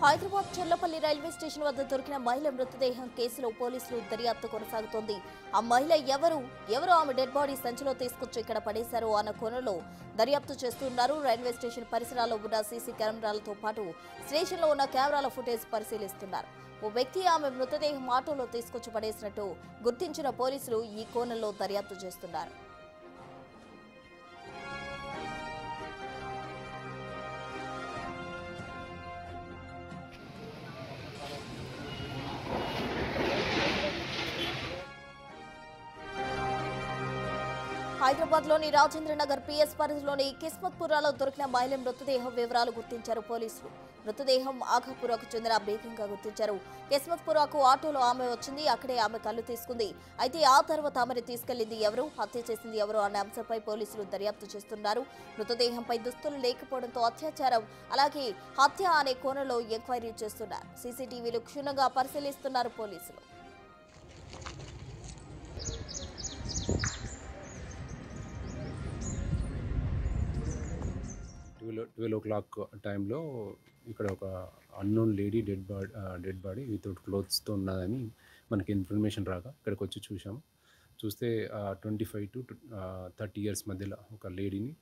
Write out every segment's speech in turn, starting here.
Hyderabad Challapalli railway station వద్ద దొరికిన మహిళ మృతదేహం కేసులో పోలీసులు దర్యాప్తు కొనసాగుతోంది. ఆ మహిళ ఎవరు ఆమె డెడ్ బాడీ సంచిలో తీసుకొచ్చి ఇక్కడ పడేశారు అన్న కోణంలో దర్యాప్తు చేస్తున్నారు. రైల్వే స్టేషన్ పరిసరాల్లో ఉన్న సీసీ కెమెరాలతో పాటు స్టేషన్లో ఉన్న కెమెరాల ఫుటేజ్ పరిశీలిస్తున్నారు. ఓ వ్యక్తి ఆమె మృతదేహం ఆటోలో తీసుకొచ్చి పడేసినట్టు గుర్తించిన పోలీసులు ఈ కోణంలో దర్యాప్తు చేస్తున్నారు. హైదరాబాద్లోని రాజేంద్రనగర్ పిఎస్ పరిధిలోని కిస్మత్పురాలో దొరికిన మహిళ మృతదేహం వివరాలు గుర్తించారు పోలీసులు. మృతదేహం ఆఘాపురకు చెందిన బేగంగా గుర్తించారు. కిస్మత్పురాకు ఆటోలో ఆమె వచ్చింది. అక్కడే ఆమె కళ్ళు తీసుకుంది. అయితే ఆ తర్వాత ఆమెను తీసుకెళ్లింది ఎవరు, హత్య చేసింది ఎవరు అనే అంశంపై పోలీసులు దర్యాప్తు చేస్తున్నారు. మృతదేహంపై దుస్తులు లేకపోవడంతో అత్యాచారం అలాగే హత్య అనే కోణంలో ఎంక్వైరీ చేస్తున్నారు. సీసీటీవీలు క్షుణ్ణంగా పరిశీలిస్తున్నారు పోలీసులు. 12 o'clock టైంలో ఇక్కడ ఒక unknown lady dead body without క్లోత్స్తో ఉన్నదని మనకి ఇన్ఫర్మేషన్ రాగా ఇక్కడికి వచ్చి చూస్తే 25 to 30 years మధ్యలో ఒక లేడీని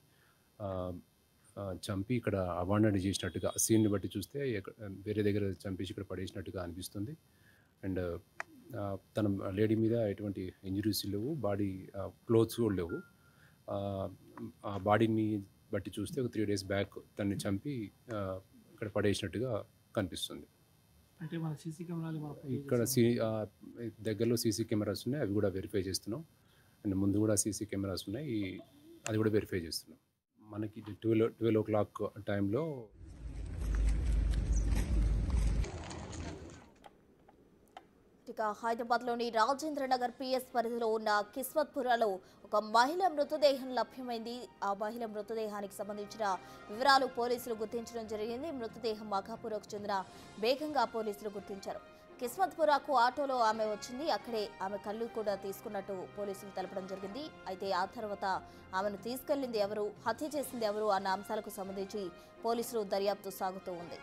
చంపి ఇక్కడ అబాండన్ చేసినట్టుగా సీన్ని బట్టి చూస్తే వేరే దగ్గర చంపేసి ఇక్కడ పడేసినట్టుగా అనిపిస్తుంది. అండ్ తన లేడీ మీద ఎటువంటి ఇంజరీస్ లేవు, బాడీ క్లోత్స్ కూడా లేవు. ఆ బాడీని బట్టి చూస్తే ఒక 3 days బ్యాక్ తన్ని చంపి ఇక్కడ పడేసినట్టుగా కనిపిస్తుంది. అంటే మన సీసీ కెమెరాలు ఇక్కడ దగ్గరలో సీసీ కెమెరాస్ ఉన్నాయి, అవి కూడా వెరిఫై చేస్తున్నాం. అండ్ ముందు కూడా సీసీ కెమెరాస్ ఉన్నాయి, అది కూడా వెరిఫై చేస్తున్నాం. మనకి 12 o'clock టైంలో హైదరాబాద్లోని రాజేంద్రనగర్ పిఎస్ పరిధిలో ఉన్న కిస్మత్పురాలో ఒక మహిళ మృతదేహం లభ్యమైంది. ఆ మహిళ మృతదేహానికి సంబంధించిన వివరాలు పోలీసులు గుర్తించడం జరిగింది. మృతదేహం ఆఘాపురకు చెందిన బేగంగా పోలీసులు గుర్తించారు. కిస్మత్పురాకు ఆటోలో ఆమె వచ్చింది. అక్కడే ఆమె కళ్ళు కూడా తీసుకున్నట్టు పోలీసులు తెలపడం జరిగింది. అయితే ఆ తర్వాత ఆమెను తీసుకెళ్లింది ఎవరు, హత్య చేసింది ఎవరు అన్న అంశాలకు సంబంధించి పోలీసులు దర్యాప్తు సాగుతూ ఉంది.